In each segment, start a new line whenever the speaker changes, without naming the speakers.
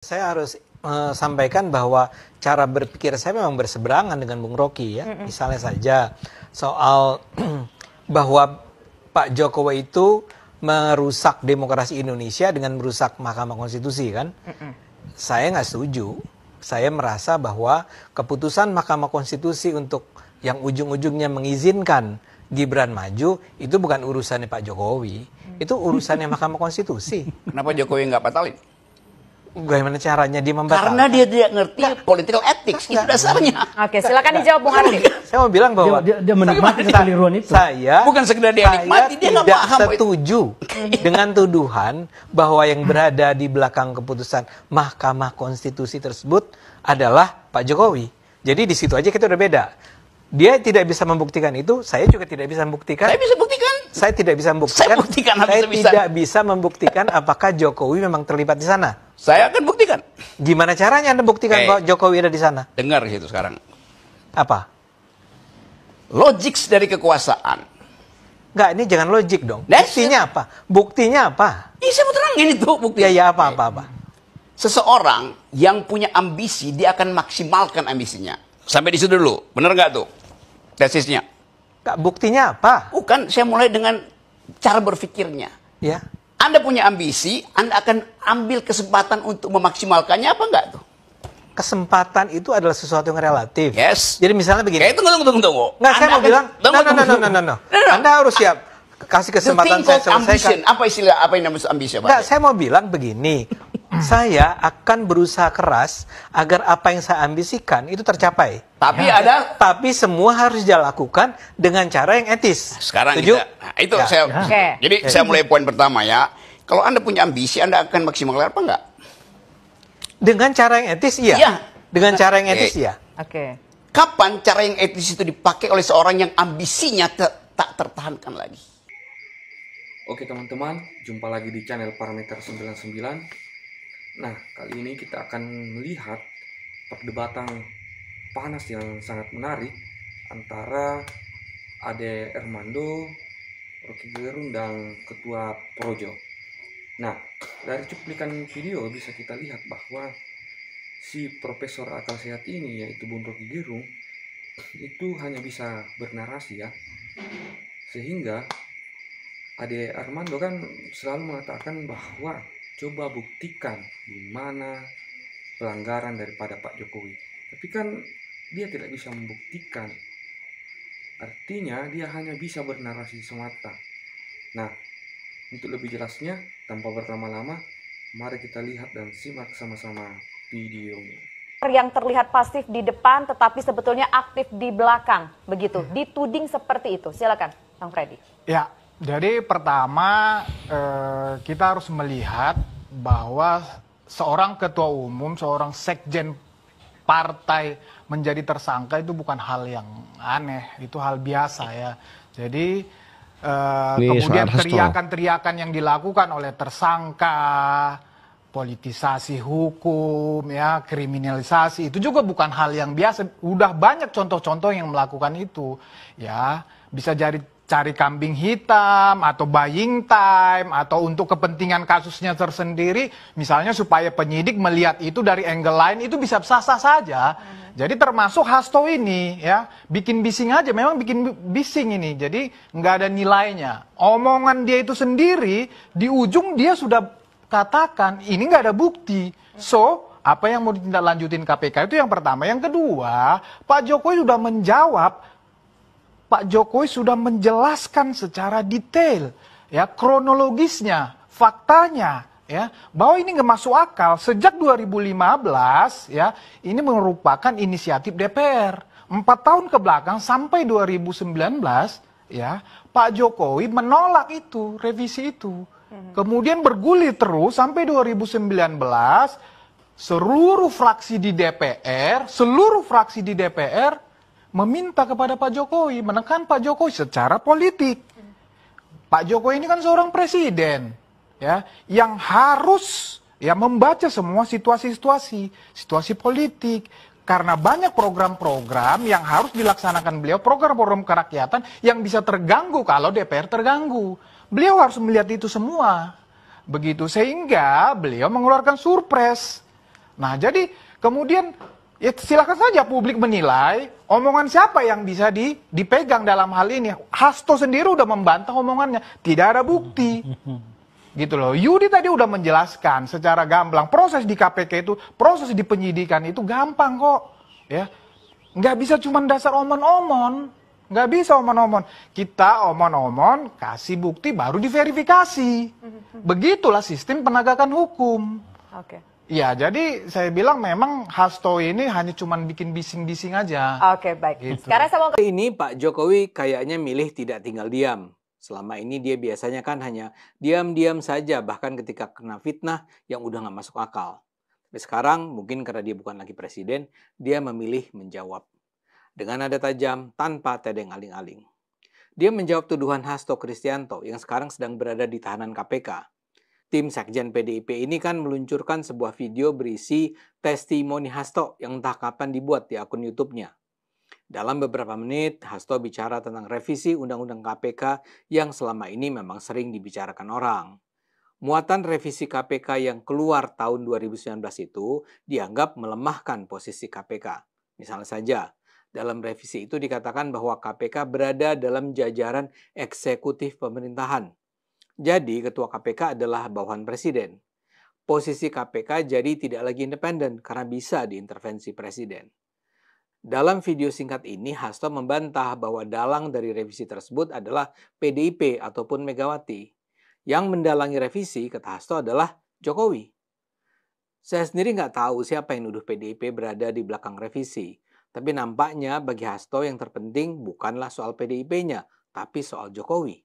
Saya harus sampaikan bahwa cara berpikir saya memang berseberangan dengan Bung Rocky ya. Misalnya saja soal bahwa Pak Jokowi itu merusak demokrasi Indonesia dengan merusak Mahkamah Konstitusi kan. Saya nggak setuju. Saya merasa bahwa keputusan Mahkamah Konstitusi untuk yang ujung-ujungnya mengizinkan Gibran maju itu bukan urusannya Pak Jokowi. Itu urusannya Mahkamah Konstitusi.
Kenapa Jokowi nggak batalin?
Bagaimana caranya dia membatalkan?
Karena dia tidak ngerti political ethics, itu dasarnya.
Oke, silakan dijawab Bung Hardi.
Saya mau bilang bahwa
dia menikmati kekeliruan itu.
Saya
bukan sekedar dia nikmati, dia nggak
tidak
paham.
setuju dengan tuduhan bahwa yang berada di belakang keputusan Mahkamah Konstitusi tersebut adalah Pak Jokowi. Jadi di situ aja kita udah beda. Dia tidak bisa membuktikan itu, saya juga tidak bisa membuktikan.
Saya bisa buktikan.
Saya tidak bisa membuktikan.
Saya buktikan,
saya
bisa.
tidak bisa membuktikan apakah Jokowi memang terlibat di sana.
Saya akan buktikan.
Gimana caranya Anda buktikan bahwa Jokowi ada di sana?
Dengar situ sekarang.
Apa?
Logik dari kekuasaan.
Enggak, ini jangan logik dong.
That's
Buktinya apa? Buktinya apa?
Ini saya mau terangin itu buktinya.
Ya apa.
Seseorang yang punya ambisi, dia akan maksimalkan ambisinya. Sampai di situ dulu. Benar nggak tuh? Tesisnya.
Enggak, buktinya apa?
Bukan, saya mulai dengan cara berpikirnya.
Ya.
Anda punya ambisi, Anda akan ambil kesempatan untuk memaksimalkannya apa enggak tuh?
Kesempatan itu adalah sesuatu yang relatif.
Yes.
Jadi misalnya begini.
Tunggu.
Nggak, saya mau bilang, no. Anda harus siap. Kasih kesempatan saya selesaikan.
Apa istilah, apa yang namanya ambisi?
Nggak, saya mau bilang begini. Saya akan berusaha keras agar apa yang saya ambisikan itu tercapai.
Tapi
Tapi semua harus dilakukan dengan cara yang etis.
Sekarang
Setuju?
Itu saya. Jadi saya mulai poin pertama ya. Kalau Anda punya ambisi, Anda akan maksimal apa enggak?
Dengan cara yang etis, iya.
Iya.
Dengan cara yang etis, iya.
Oke.
Kapan cara yang etis itu dipakai oleh seorang yang ambisinya tak tertahankan lagi?
Oke teman-teman, jumpa lagi di channel Parameter 99. Nah, kali ini kita akan melihat perdebatan panas yang sangat menarik antara Ade Armando, Rocky Gerung, dan Ketua Projo. Nah, dari cuplikan video bisa kita lihat bahwa si Profesor Akal Sehat ini, yaitu Bung Rocky Gerung, itu hanya bisa bernarasi ya. Sehingga Ade Armando kan selalu mengatakan bahwa coba buktikan di mana pelanggaran daripada Pak Jokowi. Tapi kan dia tidak bisa membuktikan. Artinya dia hanya bisa bernarasi semata. Nah, untuk lebih jelasnya, tanpa berlama-lama, mari kita lihat dan simak sama-sama videonya.
Yang terlihat pasif di depan tetapi sebetulnya aktif di belakang, begitu. Dituding seperti itu. Silakan, Bang Freddy.
Ya. Jadi pertama kita harus melihat bahwa seorang ketua umum, seorang sekjen partai menjadi tersangka itu bukan hal yang aneh, itu hal biasa ya. Jadi kemudian teriakan-teriakan yang dilakukan oleh tersangka, politisasi hukum, ya, kriminalisasi itu juga bukan hal yang biasa. Udah banyak contoh-contoh yang melakukan itu, ya. Bisa jadi cari kambing hitam, atau buying time, atau untuk kepentingan kasusnya tersendiri, misalnya supaya penyidik melihat itu dari angle lain, itu bisa sah-sah saja. Jadi termasuk Hasto ini, ya, bikin bising aja, memang bikin bising ini, jadi nggak ada nilainya. Omongan dia itu sendiri, di ujung dia sudah katakan, ini nggak ada bukti. So, apa yang mau ditindaklanjutin KPK itu yang pertama. Yang kedua, Pak Jokowi sudah menjawab, Pak Jokowi sudah menjelaskan secara detail, ya, kronologisnya, faktanya, ya, bahwa ini nggak masuk akal. Sejak 2015, ya, ini merupakan inisiatif DPR. 4 tahun ke belakang sampai 2019, ya, Pak Jokowi menolak itu, revisi itu. Kemudian bergulir terus sampai 2019, seluruh fraksi di DPR, meminta kepada Pak Jokowi, menekan Pak Jokowi secara politik. Pak Jokowi ini kan seorang presiden, ya, yang harus, ya, membaca semua situasi politik. Karena banyak program-program yang harus dilaksanakan beliau, program-program kerakyatan yang bisa terganggu kalau DPR terganggu. Beliau harus melihat itu semua. Begitu, sehingga beliau mengeluarkan surpres. Nah, jadi kemudian ya silakan saja publik menilai omongan siapa yang bisa dipegang dalam hal ini. Hasto sendiri udah membantah omongannya, tidak ada bukti. Gitu loh. Yudi tadi udah menjelaskan secara gamblang proses di KPK itu, proses di penyidikan itu gampang kok, ya. Nggak bisa cuma dasar omon-omon, nggak bisa omon-omon. Kita omon-omon, kasih bukti baru diverifikasi. Begitulah sistem penegakan hukum.
Oke.
Ya, jadi saya bilang memang Hasto ini hanya cuma bikin bising-bising aja.
Oke, baik.
Gitu.
Sekarang saya mau ke...
Ini Pak Jokowi kayaknya milih tidak tinggal diam. Selama ini dia biasanya kan hanya diam-diam saja, bahkan ketika kena fitnah yang udah nggak masuk akal. Tapi sekarang mungkin karena dia bukan lagi presiden, dia memilih menjawab. Dengan nada tajam, tanpa tedeng aling-aling. Dia menjawab tuduhan Hasto Kristianto yang sekarang sedang berada di tahanan KPK. Tim Sekjen PDIP ini kan meluncurkan sebuah video berisi testimoni Hasto yang entah kapan dibuat di akun YouTube-nya. Dalam beberapa menit, Hasto bicara tentang revisi Undang-Undang KPK yang selama ini memang sering dibicarakan orang. Muatan revisi KPK yang keluar tahun 2019 itu dianggap melemahkan posisi KPK. Misalnya saja, dalam revisi itu dikatakan bahwa KPK berada dalam jajaran eksekutif pemerintahan. Jadi, Ketua KPK adalah bawahan Presiden. Posisi KPK jadi tidak lagi independen karena bisa diintervensi Presiden. Dalam video singkat ini, Hasto membantah bahwa dalang dari revisi tersebut adalah PDIP ataupun Megawati. Yang mendalangi revisi, kata Hasto, adalah Jokowi. Saya sendiri nggak tahu siapa yang nuduh PDIP berada di belakang revisi. Tapi nampaknya bagi Hasto yang terpenting bukanlah soal PDIP-nya, tapi soal Jokowi.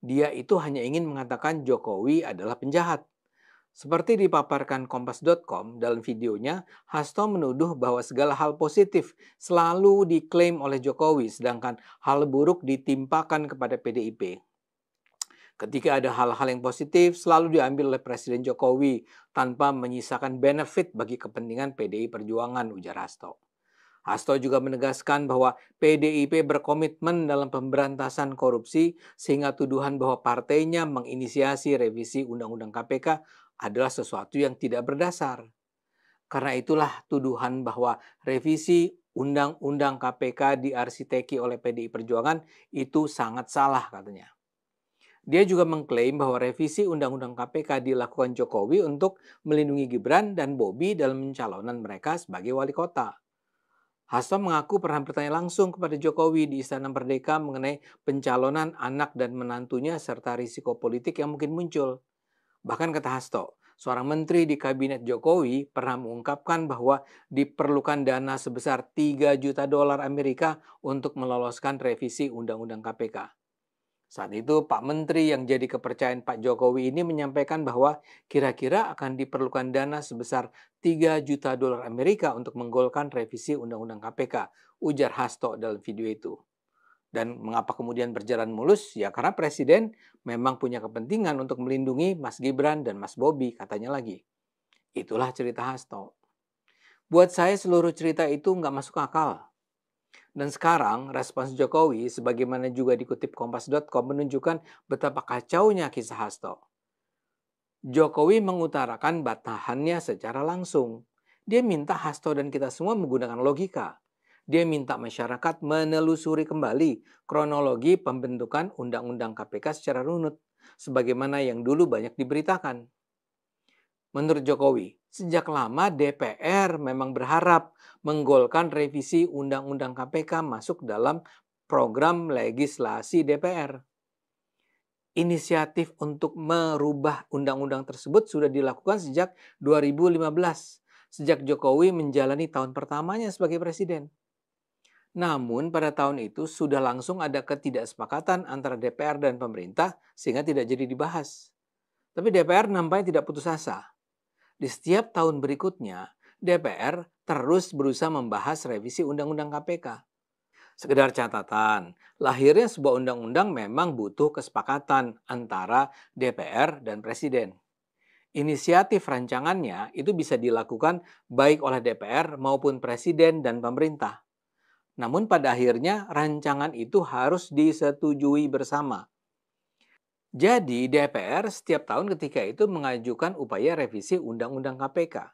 Dia itu hanya ingin mengatakan Jokowi adalah penjahat. Seperti dipaparkan Kompas.com dalam videonya, Hasto menuduh bahwa segala hal positif selalu diklaim oleh Jokowi, sedangkan hal buruk ditimpakan kepada PDIP. Ketika ada hal-hal yang positif, selalu diambil oleh Presiden Jokowi tanpa menyisakan benefit bagi kepentingan PDI Perjuangan, ujar Hasto. Hasto juga menegaskan bahwa PDIP berkomitmen dalam pemberantasan korupsi sehingga tuduhan bahwa partainya menginisiasi revisi Undang-Undang KPK adalah sesuatu yang tidak berdasar. Karena itulah tuduhan bahwa revisi Undang-Undang KPK diarsiteki oleh PDI Perjuangan itu sangat salah katanya. Dia juga mengklaim bahwa revisi Undang-Undang KPK dilakukan Jokowi untuk melindungi Gibran dan Bobi dalam pencalonan mereka sebagai wali kota. Hasto mengaku pernah bertanya langsung kepada Jokowi di Istana Merdeka mengenai pencalonan anak dan menantunya serta risiko politik yang mungkin muncul. Bahkan kata Hasto, seorang menteri di kabinet Jokowi pernah mengungkapkan bahwa diperlukan dana sebesar $3 juta Amerika untuk meloloskan revisi Undang-Undang KPK. Saat itu Pak Menteri yang jadi kepercayaan Pak Jokowi ini menyampaikan bahwa kira-kira akan diperlukan dana sebesar $3 juta Amerika untuk menggolkan revisi Undang-Undang KPK, ujar Hasto dalam video itu. Dan mengapa kemudian berjalan mulus? Ya karena Presiden memang punya kepentingan untuk melindungi Mas Gibran dan Mas Bobi, katanya lagi. Itulah cerita Hasto. Buat saya seluruh cerita itu nggak masuk akal. Dan sekarang respons Jokowi sebagaimana juga dikutip Kompas.com menunjukkan betapa kacaunya kisah Hasto. Jokowi mengutarakan bantahannya secara langsung. Dia minta Hasto dan kita semua menggunakan logika. Dia minta masyarakat menelusuri kembali kronologi pembentukan Undang-Undang KPK secara runut, sebagaimana yang dulu banyak diberitakan. Menurut Jokowi, sejak lama DPR memang berharap menggolkan revisi Undang-Undang KPK masuk dalam program legislasi DPR. Inisiatif untuk merubah undang-undang tersebut sudah dilakukan sejak 2015, sejak Jokowi menjalani tahun pertamanya sebagai presiden. Namun pada tahun itu sudah langsung ada ketidaksepakatan antara DPR dan pemerintah sehingga tidak jadi dibahas. Tapi DPR nampaknya tidak putus asa. Di setiap tahun berikutnya, DPR terus berusaha membahas revisi Undang-Undang KPK. Sekedar catatan, lahirnya sebuah undang-undang memang butuh kesepakatan antara DPR dan Presiden. Inisiatif rancangannya itu bisa dilakukan baik oleh DPR maupun Presiden dan pemerintah. Namun pada akhirnya rancangan itu harus disetujui bersama. Jadi DPR setiap tahun ketika itu mengajukan upaya revisi Undang-Undang KPK.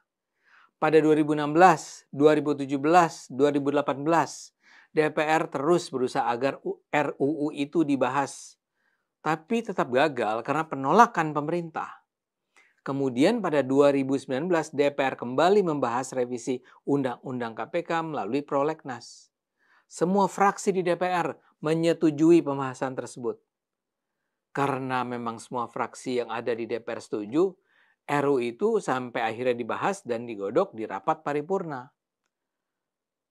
Pada 2016, 2017, 2018, DPR terus berusaha agar RUU itu dibahas. Tapi tetap gagal karena penolakan pemerintah. Kemudian pada 2019, DPR kembali membahas revisi Undang-Undang KPK melalui prolegnas. Semua fraksi di DPR menyetujui pembahasan tersebut. Karena memang semua fraksi yang ada di DPR setuju, RUU itu sampai akhirnya dibahas dan digodok di rapat paripurna.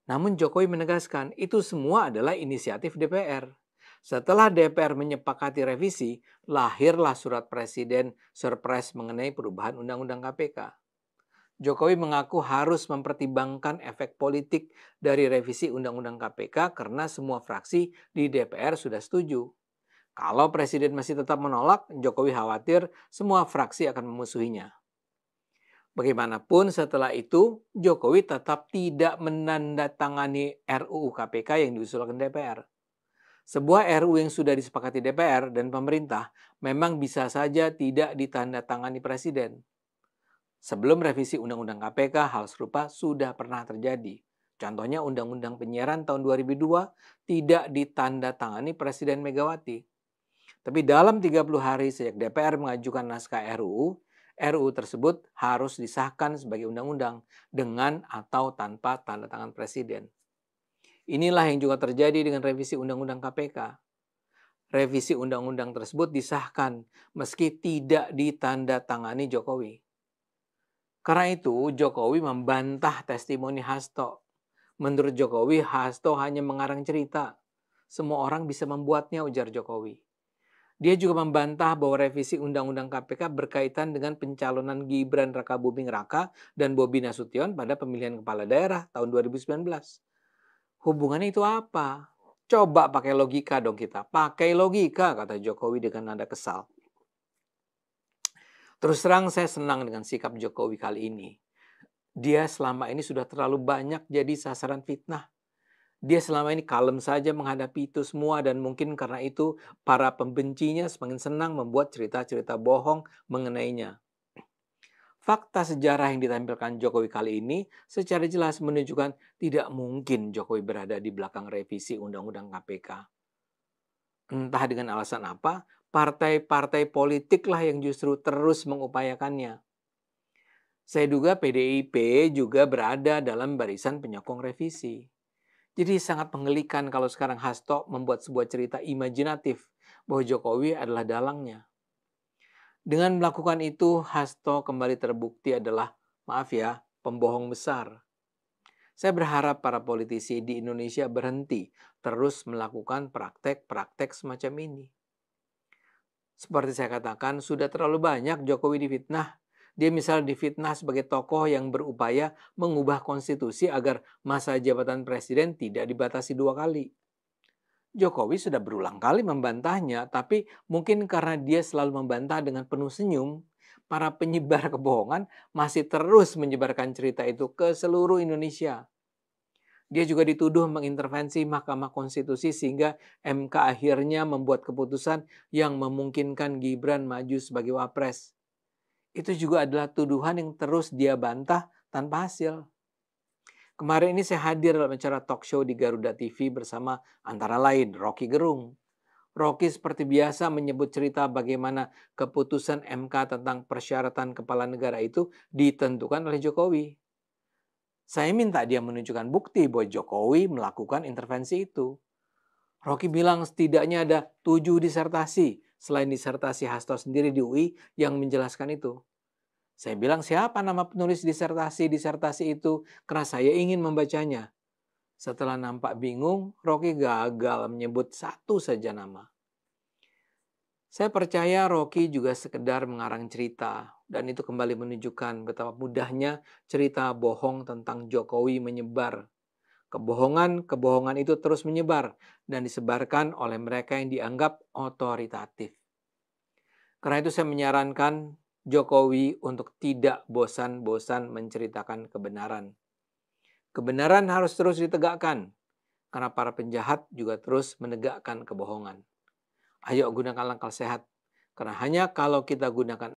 Namun Jokowi menegaskan itu semua adalah inisiatif DPR. Setelah DPR menyepakati revisi, lahirlah surat Presiden surprise mengenai perubahan Undang-Undang KPK. Jokowi mengaku harus mempertimbangkan efek politik dari revisi Undang-Undang KPK karena semua fraksi di DPR sudah setuju. Kalau Presiden masih tetap menolak, Jokowi khawatir semua fraksi akan memusuhinya. Bagaimanapun setelah itu, Jokowi tetap tidak menandatangani RUU KPK yang diusulkan DPR. Sebuah RUU yang sudah disepakati DPR dan pemerintah memang bisa saja tidak ditandatangani Presiden. Sebelum revisi Undang-Undang KPK, hal serupa sudah pernah terjadi. Contohnya Undang-Undang Penyiaran tahun 2002 tidak ditandatangani Presiden Megawati. Tapi dalam 30 hari sejak DPR mengajukan naskah RUU tersebut harus disahkan sebagai undang-undang dengan atau tanpa tanda tangan Presiden. Inilah yang juga terjadi dengan revisi Undang-Undang KPK. Revisi Undang-Undang tersebut disahkan meski tidak ditandatangani Jokowi. Karena itu, Jokowi membantah testimoni Hasto. Menurut Jokowi, Hasto hanya mengarang cerita. Semua orang bisa membuatnya, ujar Jokowi. Dia juga membantah bahwa revisi Undang-Undang KPK berkaitan dengan pencalonan Gibran Rakabuming Raka dan Bobi Nasution pada pemilihan kepala daerah tahun 2019. Hubungannya itu apa? Coba pakai logika dong kita. Pakai logika, kata Jokowi dengan nada kesal. Terus terang saya senang dengan sikap Jokowi kali ini. Dia selama ini sudah terlalu banyak jadi sasaran fitnah. Dia selama ini kalem saja menghadapi itu semua dan mungkin karena itu para pembencinya semakin senang membuat cerita-cerita bohong mengenainya. Fakta sejarah yang ditampilkan Jokowi kali ini secara jelas menunjukkan tidak mungkin Jokowi berada di belakang revisi Undang-Undang KPK. Entah dengan alasan apa, partai-partai politiklah yang justru terus mengupayakannya. Saya duga PDIP juga berada dalam barisan penyokong revisi. Jadi sangat menggelikan kalau sekarang Hasto membuat sebuah cerita imajinatif bahwa Jokowi adalah dalangnya. Dengan melakukan itu, Hasto kembali terbukti adalah, maaf ya, pembohong besar. Saya berharap para politisi di Indonesia berhenti terus melakukan praktek-praktek semacam ini. Seperti saya katakan, sudah terlalu banyak Jokowi difitnah. Dia misalnya difitnah sebagai tokoh yang berupaya mengubah konstitusi agar masa jabatan presiden tidak dibatasi 2 kali. Jokowi sudah berulang kali membantahnya, tapi mungkin karena dia selalu membantah dengan penuh senyum, para penyebar kebohongan masih terus menyebarkan cerita itu ke seluruh Indonesia. Dia juga dituduh mengintervensi Mahkamah Konstitusi sehingga MK akhirnya membuat keputusan yang memungkinkan Gibran maju sebagai wapres. Itu juga adalah tuduhan yang terus dia bantah tanpa hasil. Kemarin ini saya hadir dalam acara talk show di Garuda TV bersama antara lain Rocky Gerung. Rocky seperti biasa menyebut cerita bagaimana keputusan MK tentang persyaratan kepala negara itu ditentukan oleh Jokowi. Saya minta dia menunjukkan bukti bahwa Jokowi melakukan intervensi itu. Rocky bilang setidaknya ada 7 disertasi selain disertasi Hasto sendiri di UI yang menjelaskan itu. Saya bilang siapa nama penulis disertasi itu karena saya ingin membacanya. Setelah nampak bingung, Rocky gagal menyebut satu saja nama. Saya percaya Rocky juga sekedar mengarang cerita dan itu kembali menunjukkan betapa mudahnya cerita bohong tentang Jokowi menyebar. Kebohongan itu terus menyebar dan disebarkan oleh mereka yang dianggap otoritatif. Karena itu saya menyarankan Jokowi untuk tidak bosan-bosan menceritakan kebenaran. Kebenaran harus terus ditegakkan, karena para penjahat juga terus menegakkan kebohongan. Ayo gunakan langkah sehat, karena hanya kalau kita gunakan